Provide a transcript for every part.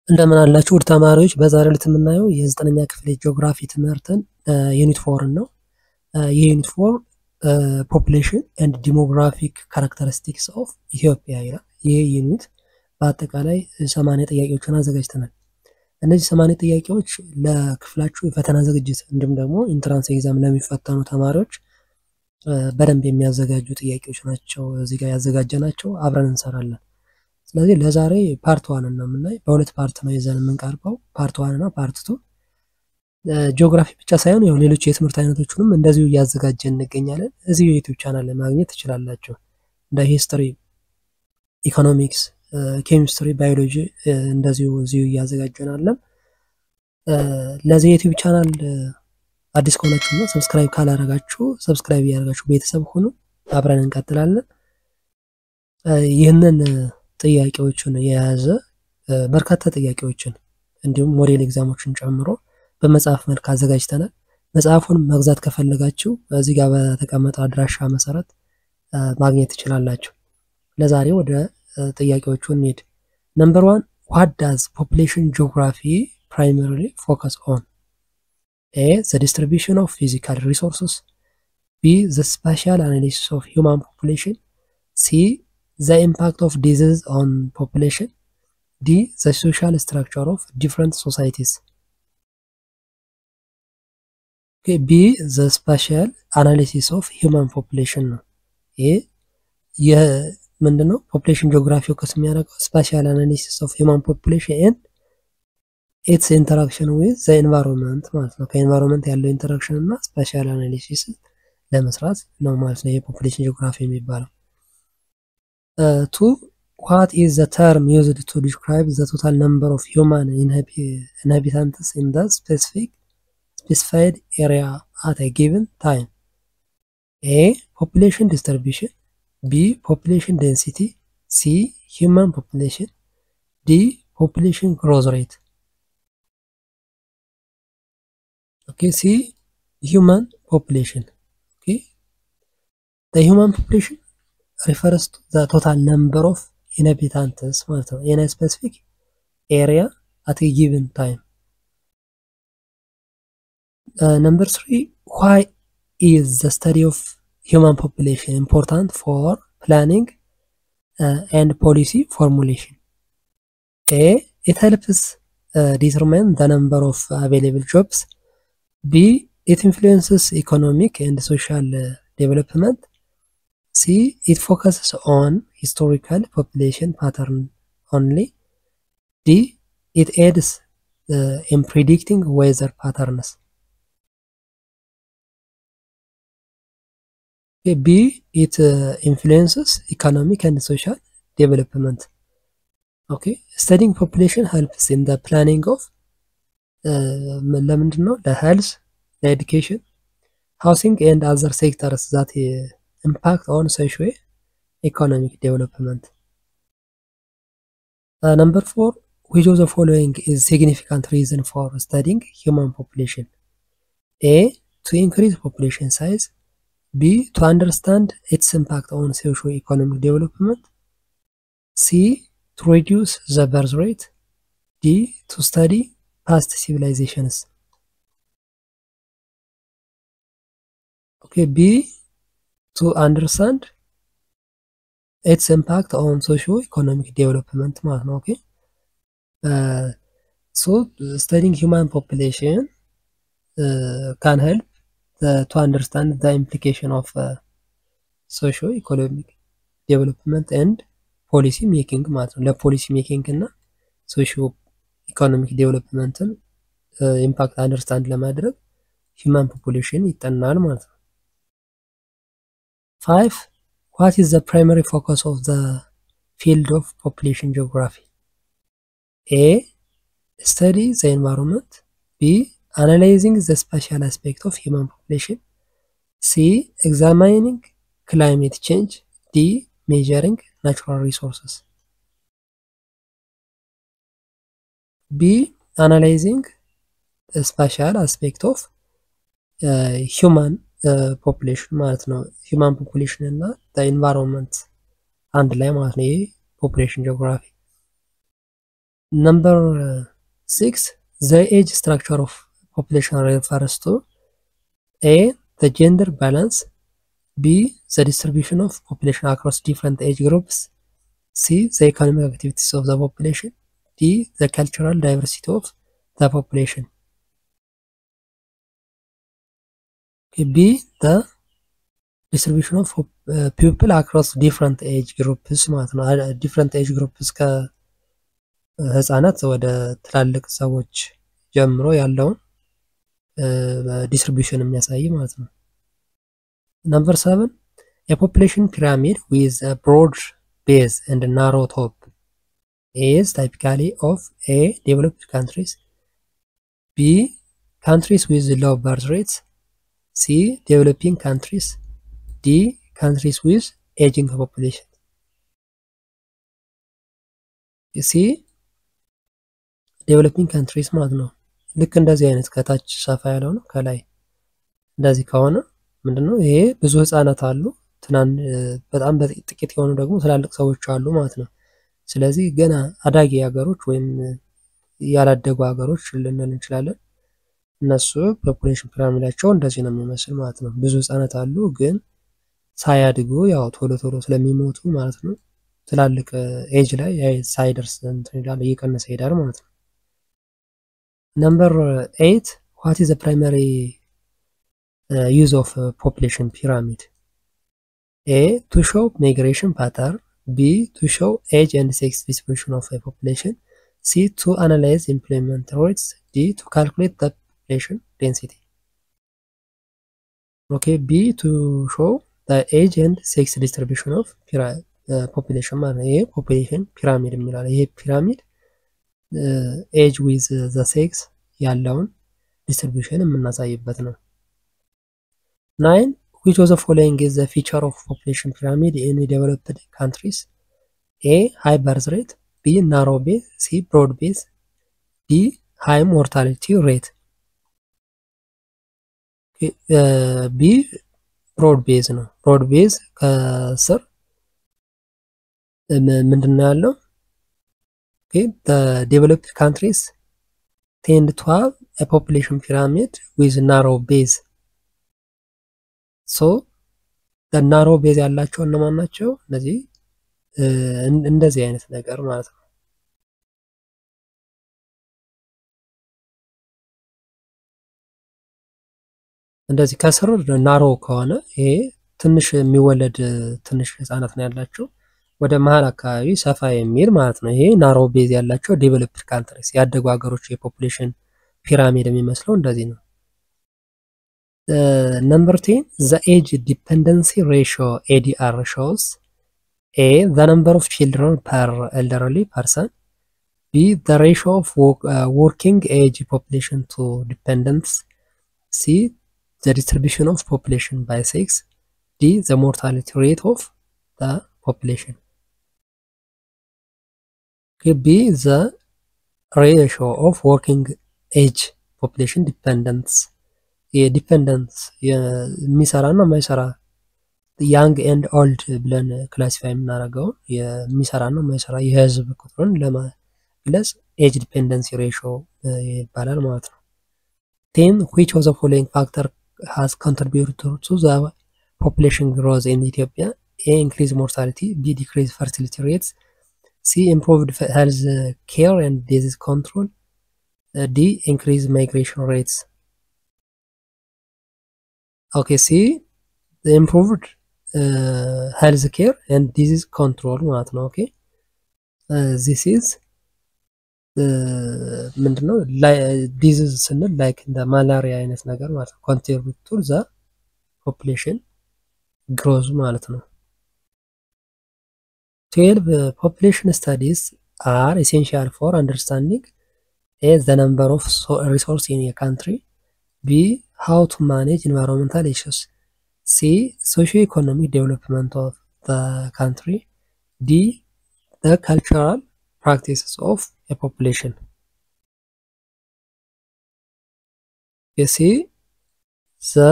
እንደምን አላችሁ ውድ ተማሪዎች በዛሬው ዕለት የምናየው የ9ኛ ክፍል ጂኦግራፊ ትምህርትን ዩኒት 4 ነው። የዩኒት 4 ፖፑሌሽን ኤንድ ዲሞግራፊክ ካራክተሪስቲክስ ኦፍ ኢትዮጵያ ይላል። ይህ ዩኒት በአጠቃላይ 80 ጥያቄዎችን አዘጋጅተናል። እነዚህ 80 ጥያቄዎች ለክፍላችሁ የፈተና ዝግጅት እንዲሁም ደግሞ ኢንትራንስ ኤግዛም ለሚፈተኑ ተማሪዎች በደንብ የሚያዘጋጁ ጥያቄዎች ናቸው። እዚህ ጋር ያዘጋጀናቸው አብረን እንሰራለን። ስለዚህ ለዛሬ ፓርት 1 እና ምናይ በሁለት ፓርት ነው ይዘን የምንቀርበው ፓርት 1 እና ፓርት 2 ጂኦግራፊ ብቻ ሳይሆን ያው ሌሎች የትምህርት አይነቶችንም እንደዚሁ እያዘጋጀን እንገኛለን። እዚህ የዩቲዩብ ቻናል ላይ ማግኘት ትችላላችሁ። እንደ ሂስትሪ፣ ኢኮኖሚክስ፣ ኬሚስትሪ፣ ባዮሎጂ እንደዚሁ እዚሁ እያዘጋጀናለን። ለዚህ የዩቲዩብ ቻናል አዲስ ከሆናችሁና ሰብስክራይብ ካላደረጋችሁ ሰብስክራይብ ያደርጋችሁ ቤተሰብ ሆኑ። አብረን እንቀጥላለን። ይህንን ጥያቄዎችን የያዘ በርካታ ጥያቄዎችን እንዲሁም ሞዴል ኤግዛሞችን ጨምሮ በመጽሐፍ መልክ አዘጋጅተናል። መጽሐፉን መግዛት ከፈለጋችሁ እዚህ ጋር በተቀመጠው አድራሻ መሰረት ማግኘት ትችላላችሁ። ለዛሬ ወደ ጥያቄዎቹ እንሂድ። ነምበር 1 what does population geography primarily focus on? A. the distribution of physical resources. B. the spatial analysis of human population. C. the impact of disease on population. D. the social structure of different societies. Okay, B. the spatial analysis of human population ነው። ምንድነው population geography ፎከስ የሚያደርገው spatial analysis of human population and its interaction with the environment ማለት ነው። ከኤንቫይሮንመንት ያለው ኢንተራክሽን እና spatial analysis ለመስራት ነው ማለት ነው የፖፑሌሽን ጂኦግራፊ የሚባለው። 2 what is the term used to describe the total number of human inhabitants in the specified area at a given time? A. population distribution. B. population density. C. human population. D. population growth rate. Okay, C. human population. Okay, the human population refers to the total number of inhabitants in a specific area at a given time. Number 3 why is the study of human population important for planning and policy formulation? A. it helps determine the number of available jobs. B. it influences economic and social development. C. it focuses on historical population pattern only. D. it aids in predicting weather patterns. B. it influences economic and social development. Okay, studying population helps in the planning of ለምንድነው ለhealth, ለeducation, housing and other sectors that impact on socio-economic development. Number 4 which of the following is significant reason for studying human population? A. to increase population size. B. to understand its impact on socio-economic development. C. to reduce the birth rate. D. to study past civilizations. Okay, B. to understand its impact on socio-economic development ማለት ነው። Okay, so studying human population can help to understand the implication of socio-economic development and policy making ማለት ነው። ለፖሊሲ ሜኪንግ እና socio-economic developmenትን ኢምፓክት አንደርስታንድ ለማድረግ human population ይጠናል ማለት ነው። 5 what is the primary focus of the field of population geography? A. study the environment. B. analyzing the spatial aspect of human population. C. examining climate change. D. measuring natural resources. B. analyzing the spatial aspect of human population ማለት ነው። human population እና the environment አንድ ላይ ማለት ነው። ይሄ population geography Number 6, the age structure of population refers to A, the gender balance, B, the distribution of population across different age groups, C, the economic activities of the population, D, the cultural diversity of the population. Okay, B, the distribution of people across different age groups ማለት ነው። different age groups ከህፃናት ወደ ትላልቅ ሰዎች ጀምሮ ያለውን distribution የሚያሳይ ማለት ነው። Number 7, a population pyramid with a broad base and a narrow top is typically of A, developed countries, B, countries with low birth rates, C, developing countries, D, countries with aging population. You see, developing countries ማለት ነው። ልክ እንደዚህ አይነት ከታች ሰፋ ያለው ነው፣ ከላይ እንደዚህ ከሆነ ምንድነው ይሄ ብዙ ህፃናት አሉ፣ በጣም ጥቂት የሆኑ ደግሞ ትላልቅ ሰዎች አሉ ማለት ነው። ስለዚህ ገና አዳጊ ሀገሮች ወይም ያላደጉ ሀገሮች ልንል እንችላለን። እነሱ ፖፑሌሽን ፒራሚዳቸው እንደዚህ ነው የሚመስል ማለት ነው። ብዙ ህፃናት አሉ ግን ሳያድጉ ያው ቶሎ ስለሚሞቱ ማለት ነው። ትላልቅ ኤጅ ላይ ሳይደርስ እንትን ይላል፣ እየቀነሰ ይሄዳል ማለት ነው። Number 8, what is the primary use of population pyramid? A, to show migration pattern, B, to show age and sex distribution of a population, C, to analyze employment rates, D, to calculate the population density. Okay, B, to show the age and sex distribution of population ማለት ነው። ይሄ population pyramid የሚላል ይሄ ፒራሚድ age with the sex ያለውን distribution የምናሳይበት ነው። 9, which of the following is the feature of population pyramid in developed countries? A, high birth rate, B, narrow base, C, broad base, D, high mortality rate. Okay, B, broad base ነው። broad base ከስር ምንድነው ያለው? Okay, the developed countries tend to have a population pyramid with narrow base. So the narrow base ያላቸው እነማን ናቸው? እነዚህ እንደዚህ አይነት ነገር ማለት ነው። እንደዚህ ከስር ናሮ ከሆነ ይሄ ትንሽ የሚወለድ ትንሽ ህፃናት ነው ያላቸው፣ ወደ መሃል አካባቢ ሰፋ የሚል ማለት ነው። ይሄ ናሮ ቤዝ ያላቸው ዴቨሎፕድ ካንትሪስ ያደጉ ሀገሮች የፖፑሌሽን ፒራሚድ የሚመስለው እንደዚህ ነው። Number 10, the age dependency ratio ADR shows A, the number of children per elderly person, B, the ratio of working age population to dependents, C, the distribution of population by sex, D, the mortality rate of the population. Okay, B, the ratio of working age population dependents. የዲፔንደንስ የሚሰራና የማይሰራ ያንግ ኤንድ ኦልድ ብለን ክላሲፋይ የምናደርገው የሚሰራና የማይሰራ የህዝብ ቁጥርን ለመግለጽ ኤጅ ዲፔንደንሲ ሬሽዮ ይባላል ማለት ነው። 10, which of the following factor has contributed to the population growth in Ethiopia? A, increased mortality, B, decreased fertility rates, C, improved health care and disease control, D, increased migration rates. Okay, see, the improved health care and disease control ማለት ነው። Okay, this is ምንድነው ዲዚዝ ስንል ላይክ እንደ ማላሪያ አይነት ነገር ማለት ነው። contribute to the population growth ማለት ነው። 12, population studies are essential for understanding A, the number of resources in a country, B, how to manage environmental issues, C, socio-economic development of the country, D, the cultural practices of a population. You see, the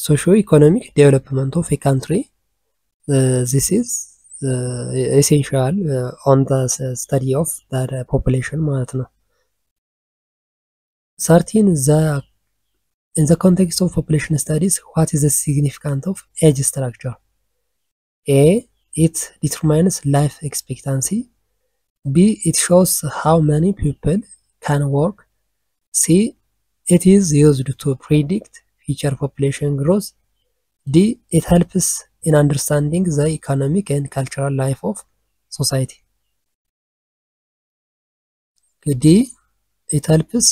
socio-economic development of a country, this is essential on the study of the population ማለት ነው። 13 in the context of population studies, what is the significance of age structure? A. It determines life expectancy. B. It shows how many people can work. C. It is used to predict future population growth. D. It helps in understanding the economic and cultural life of society. D. It helps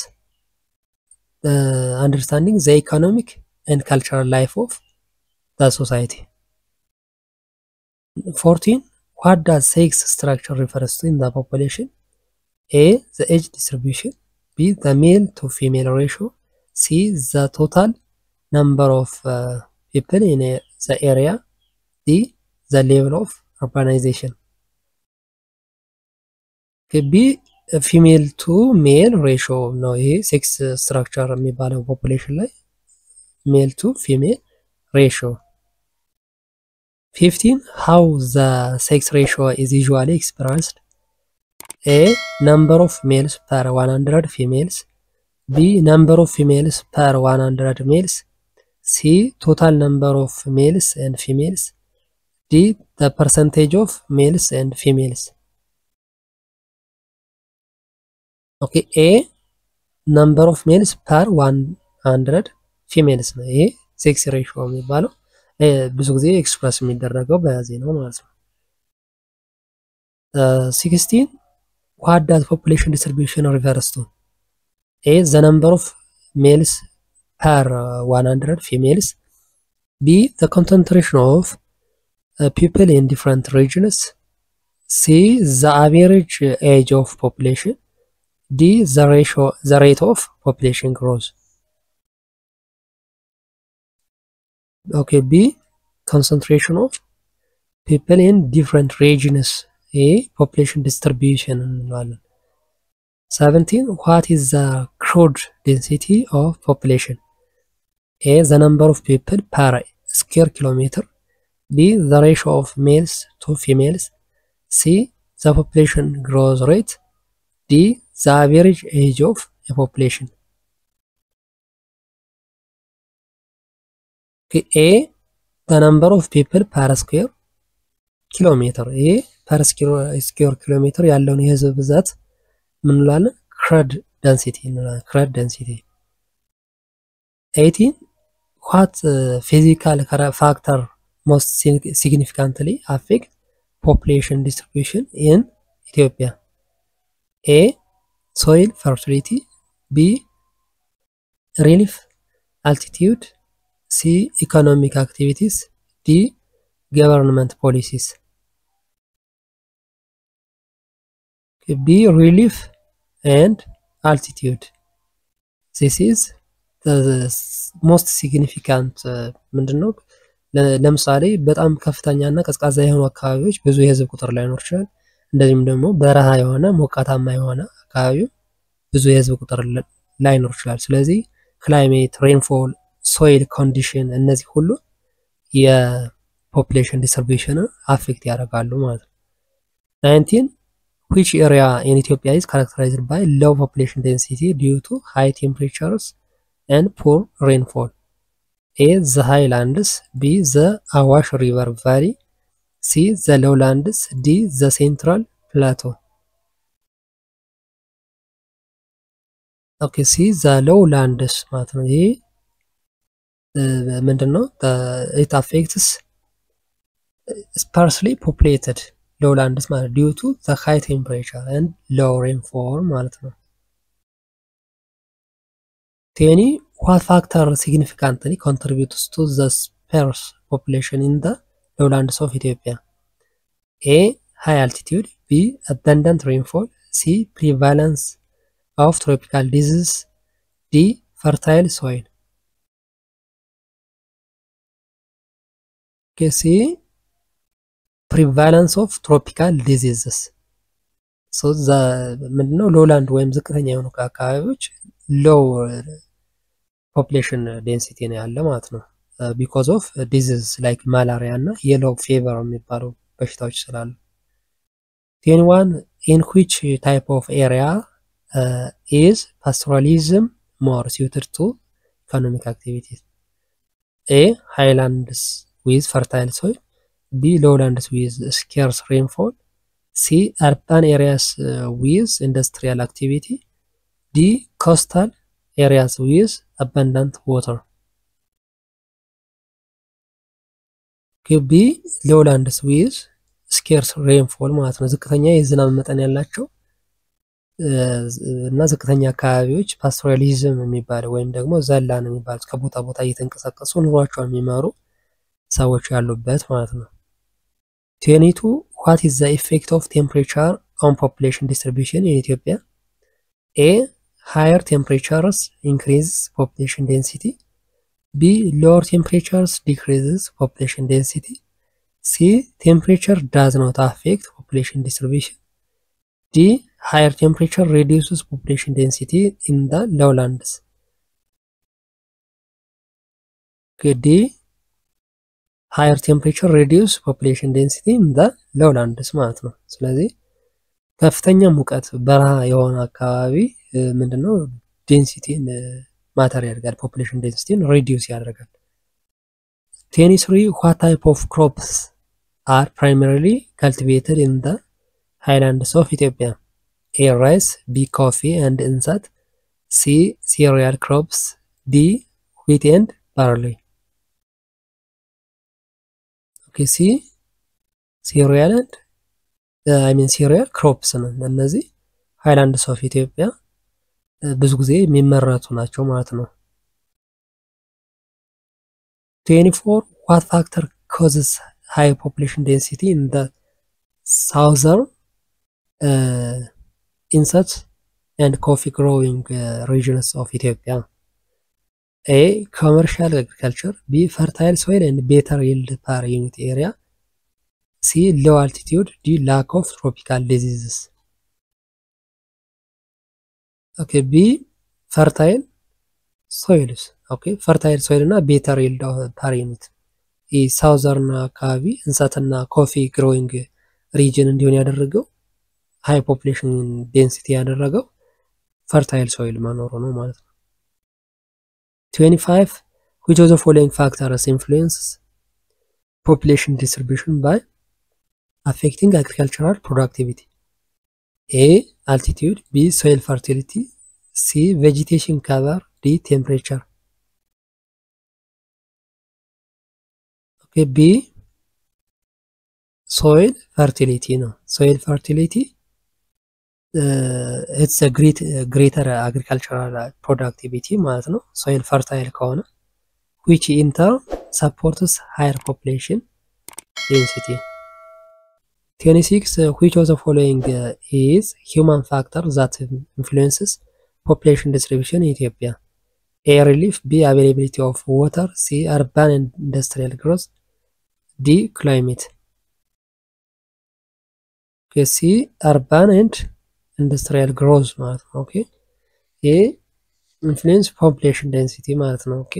understanding the economic and cultural life of the society. 14. What does sex structure refers to in the population? A. The age distribution. B. The male to female ratio. C. The total number of people in the area. D. The level of urbanization. B. ፊሜል ቱ ሜል ሬሾ ነው። ይሄ ሴክስ ስትራክቸር የሚባለው ፖፑሌሽን ላይ ሜል ቱ ፊሜል ሬሾ። 15 how the sex ratio is usually expressed. A. number of males per 100 females. B. number of females per 100 males. C. total number of males and females. D. the percentage of males and females. Okay, A. number of males per 100 females ነው። ይሄ ሴክስ ሬሽዮ የሚባለው ብዙ ጊዜ ኤክስፕረስ የሚደረገው በዚህ ነው ማለት ነው። 16 what does population distribution refers to? A. the number of males per 100 females. B. the concentration of people in different regions. C. the average age of population. D. the rate of population growth. Okay, B. concentration of people in different regions. A. population distribution. 17 what is the crude density of population? A. the number of people per square kilometer. B. the ratio of males to females. C. the population growth rate. D. the average age of a population. Okay, A. the number of people per square kilometer. A. per square kilometer ያለውን የህዝብ ብዛት ምን እንላለን? crud density እንላለን። crud density. 18 what physical factor most significantly affect population distribution in Ethiopia? A. soil fertility. B. relief, altitude. C. economic activities. D. government policies. B. relief and altitude. This is the most significant ምንድነው? ለምሳሌ በጣም ከፍተኛና ቀዝቃዛ የሆኑ አካባቢዎች ብዙ የህዝብ ቁጥር ላይኖር ይችላል። እንደዚህም ደግሞ በረሃ የሆነ ሞቃታማ የሆነ አካባቢ ብዙ የህዝብ ቁጥር ላይኖር ይችላል። ስለዚህ ክላይሜት፣ ሬንፎል፣ ሶይል ኮንዲሽን እነዚህ ሁሉ የፖፑሌሽን ዲስትሪቢዩሽን አፌክት ያደርጋሉ ማለት ነው። 19 which area in Ethiopia is characterized by low population density due to high temperatures and poor rainfall? A. the highlands. B. the Awash River Valley. C. the lowlands. D. the central plateau. Okay, C. the lowlands ማለት ነው። ይሄ ምንድነው? it affects sparsely populated lowlands ማለት due to the high temperature and low rainfall ማለት ነው። 20 what factor significantly contributes to the sparse population in the lowlands of Ethiopia? A. high altitude. B. abundant rainfall. C. prevalence of tropical diseases. D. fertile soil. Okay, C. prevalence of tropical diseases. So the ምንድነው? lowland ወይም ዝቅተኛ የሆኑ አካባቢዎች low population density ነው ያለ ማለት ነው። because of disease like malaria እና yellow fever የሚባለው በሽታዎች ስላሉ 21 in which type of area is pastoralism more suited to economic activities? A. Highlands with fertile soil. B. Lowlands with scarce rainfall. C. Urban areas with industrial activity. D. Coastal areas with abundant water. B. Lowlands with scarce rainfall ማለት ነው። ዝቅተኛ የዝናብ መጠን ያላቸው እና ዝቅተኛ አካባቢዎች ፓስቶራሊዝም የሚባለው ወይም ደግሞ ዘላን የሚባሉት ከቦታ ቦታ እየተንቀሳቀሱ ኑሯቸውን የሚመሩ ሰዎች ያሉበት ማለት ነው። 22 what is the effect of temperature on population distribution in Ethiopia? A. Higher temperatures increases population density. B. Lower temperatures decreases population density. C. Temperature does not affect population distribution. D. Higher temperature reduces population density in the lowlands. D. Higher temperature reduce population density in the lowlands ማለት ነው። ስለዚህ ከፍተኛ ሙቀት በረሃ የሆነ አካባቢ ምንድነው ዴንሲቲን ማተር ያደርጋል፣ ፖፑሌሽን ዴንሲቲን ሪዲዩስ ያደርጋል። 23 what type of crops are primarily cultivated in the highlands of Ethiopia? A. Rice. B. Coffee and insect. C. Cereal crops. D. Wheat and barley. Okay, C. Cereal and cereal crops ነው። እነዚህ ሃይላንድስ ኦፍ ኢትዮጵያ ብዙ ጊዜ የሚመረቱ ናቸው ማለት ነው። 24 what factor causes high population density in the southern insect and coffee growing regions of Ethiopia? A. Commercial agriculture. B. Fertile soil and better yield per unit area. C. Low altitude. D. Lack of tropical diseases. Okay, B. Fertile soils. Okay, fertile soil እና better yield per unit. ሳውዘርን አካባቢ እንሰትና ኮፊ ግሮዊንግ ሪጅን እንዲሆን ያደረገው ሃይ ፖፑሌሽን ዴንሲቲ ያደረገው ፈርታይል ሶይል መኖሩ ነው ማለት ነው። 25 which of the following factors influences population distribution by affecting agricultural productivity? A. Altitude. B. Soil fertility. C. Vegetation cover. D. Temperature. Okay, B. Soil fertility ነው። soil fertility it's a greater agricultural productivity ማለት ነው soil fertile ከሆነ which in turn supports higher population density. 26 which of the following is human factor that influences population distribution in Ethiopia? A. Relief. B. Availability of water. C. Urban and industrial growth. D. Climate. Okay, C. Urban and industrial growth ማለት ነው። ኦኬ A. Influence population density ማለት ነው። ኦኬ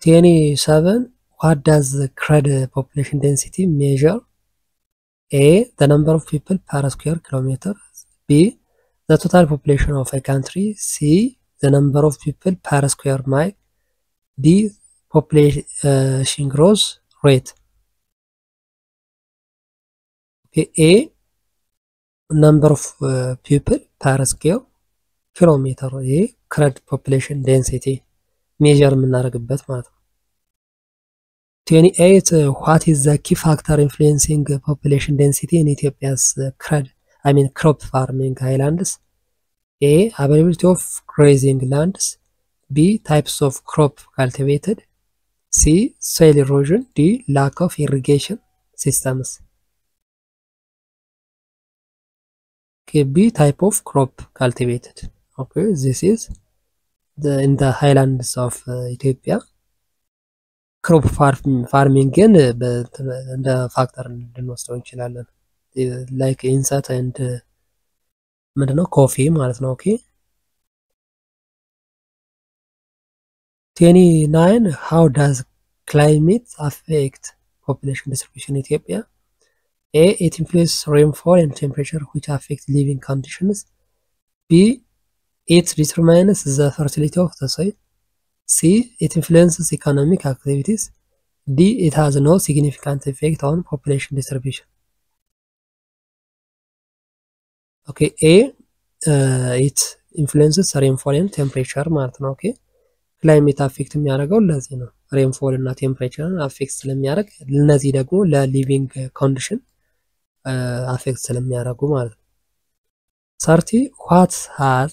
27 what does the CRED population density measure? A. The number of people per square kilometer. B. The total population of a country. C. The number of people per square mile. D. Population growth rate. Okay, A. Number of people per square kilometer. A. CRED population density measure የምናደርግበት ማለት ነው። 28 what is the key factor influencing population density in Ethiopia's crop farming highlands? A. Availability of grazing lands. B. Types of crop cultivated. C. Soil erosion. D. Lack of irrigation systems. Okay, B. Type of crop cultivated. Okay, this is in the highlands of Ethiopia. ክሮፕ ፋርሚንግን እንደ ፋክተር ልንወስደው እንችላለን። ላይክ ኢንሰት ኤንድ ምንድነው ኮፊ ማለት ነው። ኦኬ 29 how does climate affect population distribution in Ethiopia? A. It influences rainfall and temperature which affect living conditions. B. It determines the fertility of the soil. C. It influences economic activities. D. It has no significant effect on population distribution. Okay, A. It influences rainfall and temperature ማለት ነው። ኦኬ ክላይሜት አፌክት የሚያደርገው ለዚህ ነው። ሬንፎል እና ቴምፕሬቸርን አፌክት ስለሚያደርግ እነዚህ ደግሞ ለሊቪንግ ኮንዲሽን አፌክት ስለሚያደርጉ ማለት ነው። 30 what has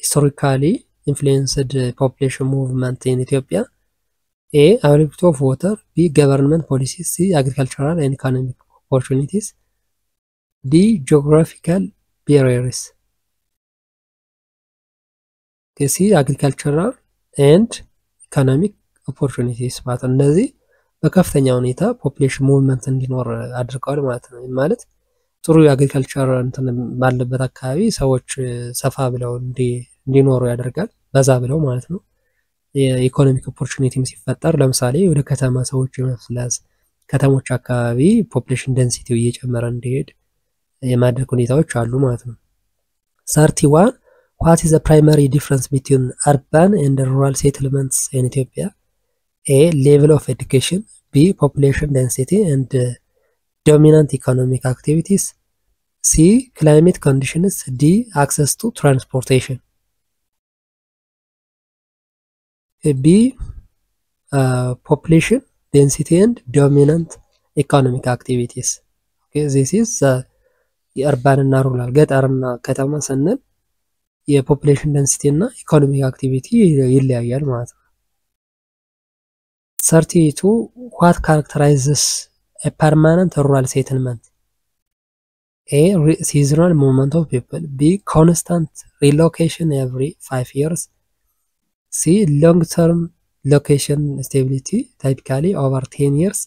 historically influenced population movement in Ethiopia? A. Availability of water. B. Government policies. C. Agricultural and economic opportunities. D. Geographical barriers. C. Agricultural and economic opportunities ማለት ነው። እነዚህ በከፍተኛ ሁኔታ ፖፑሌሽን ሙቭመንት እንዲኖር አድርገዋል ማለት ነው። ማለት ጥሩ የአግሪካልቸር እንትን ባለበት አካባቢ ሰዎች ሰፋ ብለው እንዲኖሩ ያደርጋል፣ በዛ ብለው ማለት ነው። የኢኮኖሚክ ኦፖርቹኒቲም ሲፈጠር ለምሳሌ ወደ ከተማ ሰዎች የመፍለስ ከተሞች አካባቢ ፖፑሌሽን ዴንሲቲው እየጨመረ እንዲሄድ የማድረግ ሁኔታዎች አሉ ማለት ነው። 31 What is the primary difference between urban and rural settlements in Ethiopia? A. Level of education. B. Population density and dominant economic activities. C. Climate conditions. D. Access to transportation. B. Population density and dominant economic activities. Okay, this is urban and rural. ገጠርና ከተማ ስንል የፖፑሌሽን ዴንሲቲ እና ኢኮኖሚክ አክቲቪቲ ይለያያል ማለት ነው። 32 What characterizes a permanent rural settlement? A. Seasonal movement of people. B. Constant relocation every 5 years. C. Long-term location stability, typically over 10 years.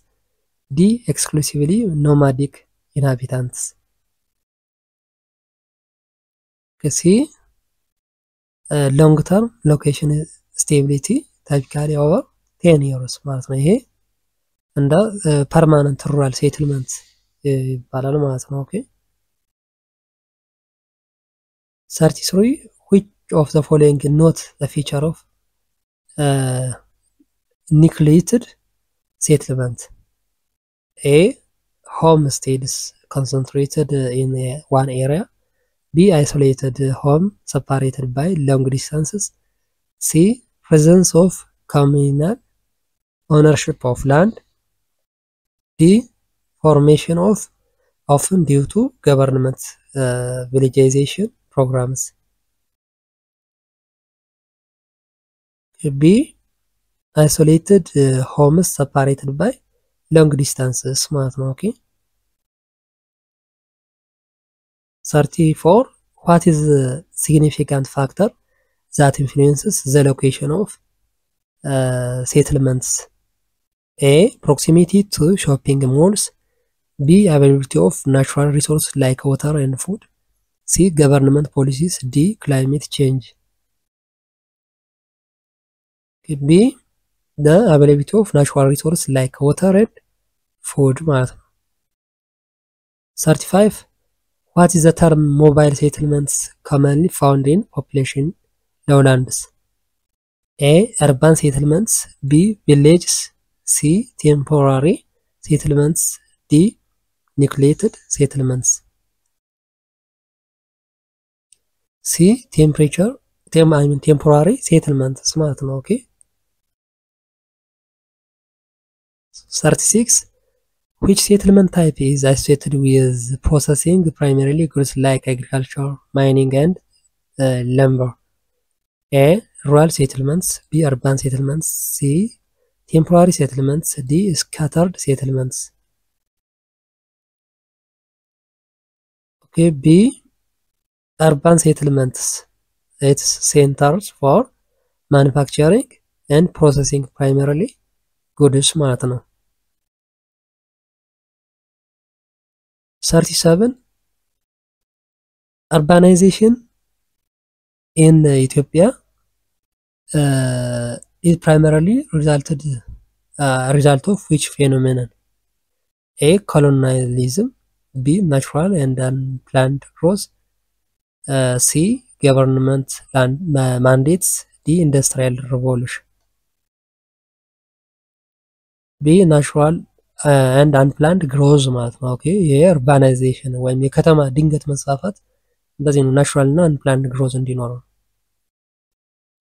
D. Exclusively nomadic inhabitants. C. long-term location stability, typically over 10 years ማለት ነው። ይሄ እንደ permanent rural settlement ይባላል ማለት ነው። ኦኬ 33 Which of the following not a feature of nucleated settlement? A. Homesteads concentrated in one area. B. Isolated home separated by long distances. C. Presence of communal ownership of land. D. Formation of often due to government villagization programs. B. Isolated homes separated by long distances ማለት ነው። ኦኬ 34 What is the significant factor that influences the location of settlements? A. Proximity to shopping malls. B. Availability of natural resources like water and food. C. Government policies. D. Climate change. B. The availability of natural resources like water and food ማለት ነው። 35 What is the term mobile settlements commonly found in population lowlands? A. Urban settlements. B. Villages. C. Temporary settlements. D. Nucleated settlements. C. Temporary settlements ማለት ነው። ኦኬ 36 Which settlement type is associated with processing primarily goods like agriculture, mining, and lumber? A. Rural settlements. B. Urban settlements. C. Temporary settlements. D. Scattered settlements. Okay, B. Urban settlements. It's centers for manufacturing and processing primarily goods ማለት ነው። 37 Urbanization in Ethiopia is primarily result of which phenomenon? A. Colonialism. B. Natural and unplanned growth. C. Government mandates. D. Industrial revolution. B. Natural and unplanned growth ማለት ነው። ኦኬ የኡርባናይዜሽን ወይም የከተማ ድንገት መስፋፋት እንደዚህ ነው። ናቹራል እና unplanned growth እንዲኖረው።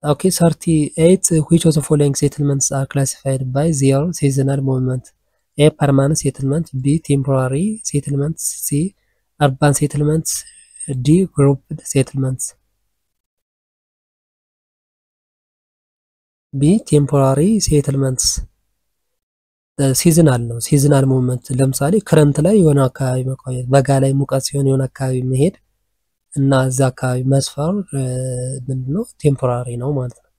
ኦኬ 38 which of the following settlements are classified by their seasonal movement? A. Permanent settlement. B. Temporary settlements. C. Urban settlements. D. Grouped settlements. B. Temporary settlements. ሲዝናል ነው። ሲዝናል ሞቭመንት ለምሳሌ ክረምት ላይ የሆነ አካባቢ መቆየት፣ በጋ ላይ ሙቀት ሲሆን የሆነ አካባቢ መሄድ እና እዛ አካባቢ መስፈር ምንድነው ቴምፖራሪ ነው ማለት ነው።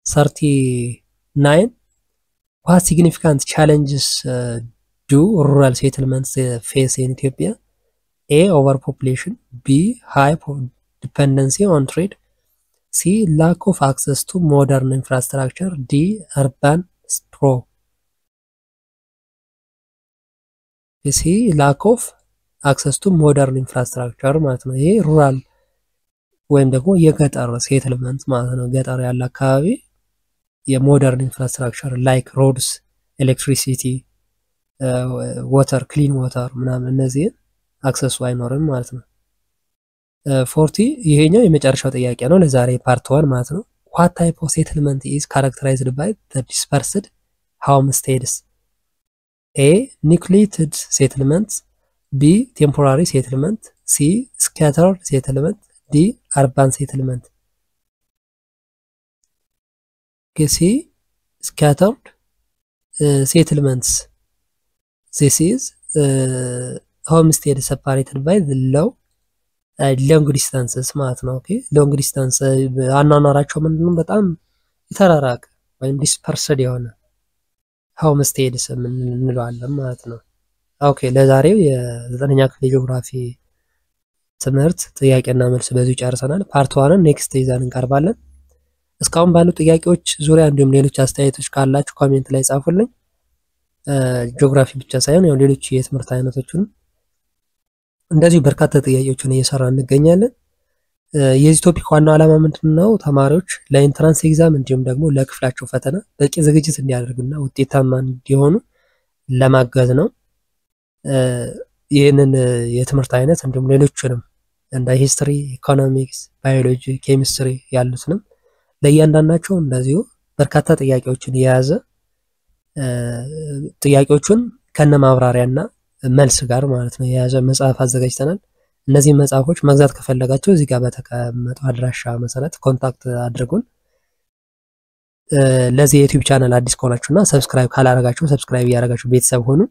39 what significant challenges do rural settlements face in Ethiopia? A. Overpopulation. B. High dependency on trade. C. Lack of access to modern infrastructure. D. Urban sprawl. C. Lack of access to modern infrastructure ማለት ነው። ይሄ ሩራል ወይም ደግሞ የገጠር ሴትልመንት ማለት ነው። ገጠር ያለ አካባቢ የሞደርን ኢንፍራስትራክቸር ላይክ ሮድስ፣ ኤሌክትሪሲቲ፣ ዋተር፣ ክሊን ዋተር ምናምን እነዚህ አክሰሱ አይኖርም ማለት ነው። 40 ይሄኛው የመጨረሻው ጥያቄ ነው ለዛሬ ፓርት 1 ማለት ነው። what type of settlement is characterized by the dispersed homesteads? A. Nucleated settlements. B. Temporary settlement. C. Scattered settlement. D. Urban settlement. Okay, C. Scattered settlements. This is homestead separated by the long distances ማለት ነው። ኦኬ ሎንግ ዲስታንስ አኗኗራቸው ምንድነው በጣም የተራራቀ ወይም ዲስፐርስድ የሆነ homesteads እንለዋለን ማለት ነው። ኦኬ ለዛሬው የ9ኛ ክፍል ጂኦግራፊ ትምህርት ጥያቄና መልስ በዚሁ ጨርሰናል። ፓርት 1 ኔክስት ይዘን እንቀርባለን። እስካሁን ባሉ ጥያቄዎች ዙሪያ እንዲሁም ሌሎች አስተያየቶች ካላችሁ ኮሜንት ላይ ጻፉልኝ። ጂኦግራፊ ብቻ ሳይሆን ያው ሌሎች የትምህርት አይነቶችን እንደዚህ በርካታ ጥያቄዎችን እየሰራን እንገኛለን። የዚህ ቶፒክ ዋናው ዓላማ ምንድነው? ተማሪዎች ለኢንትራንስ ኤግዛም እንዲሁም ደግሞ ለክፍላቸው ፈተና በቂ ዝግጅት እንዲያደርጉና ውጤታማ እንዲሆኑ ለማገዝ ነው። ይህንን የትምህርት አይነት እንዲሁም ሌሎችንም እንደ ሂስትሪ፣ ኢኮኖሚክስ፣ ባዮሎጂ፣ ኬሚስትሪ ያሉትንም ለእያንዳንዳቸው እንደዚሁ በርካታ ጥያቄዎችን የያዘ ጥያቄዎችን ከነ ማብራሪያና መልስ ጋር ማለት ነው የያዘ መጽሐፍ አዘጋጅተናል። እነዚህ መጽሐፎች መግዛት ከፈለጋችሁ እዚህ ጋር በተቀመጠው አድራሻ መሰረት ኮንታክት አድርጉን። ለዚህ የዩቲዩብ ቻናል አዲስ ከሆናችሁና ሰብስክራይብ ካላደረጋችሁ ሰብስክራይብ ያደርጋችሁ ቤተሰብ ሆኑ።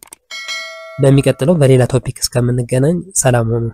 በሚቀጥለው በሌላ ቶፒክ እስከምንገናኝ ሰላም ሁኑ።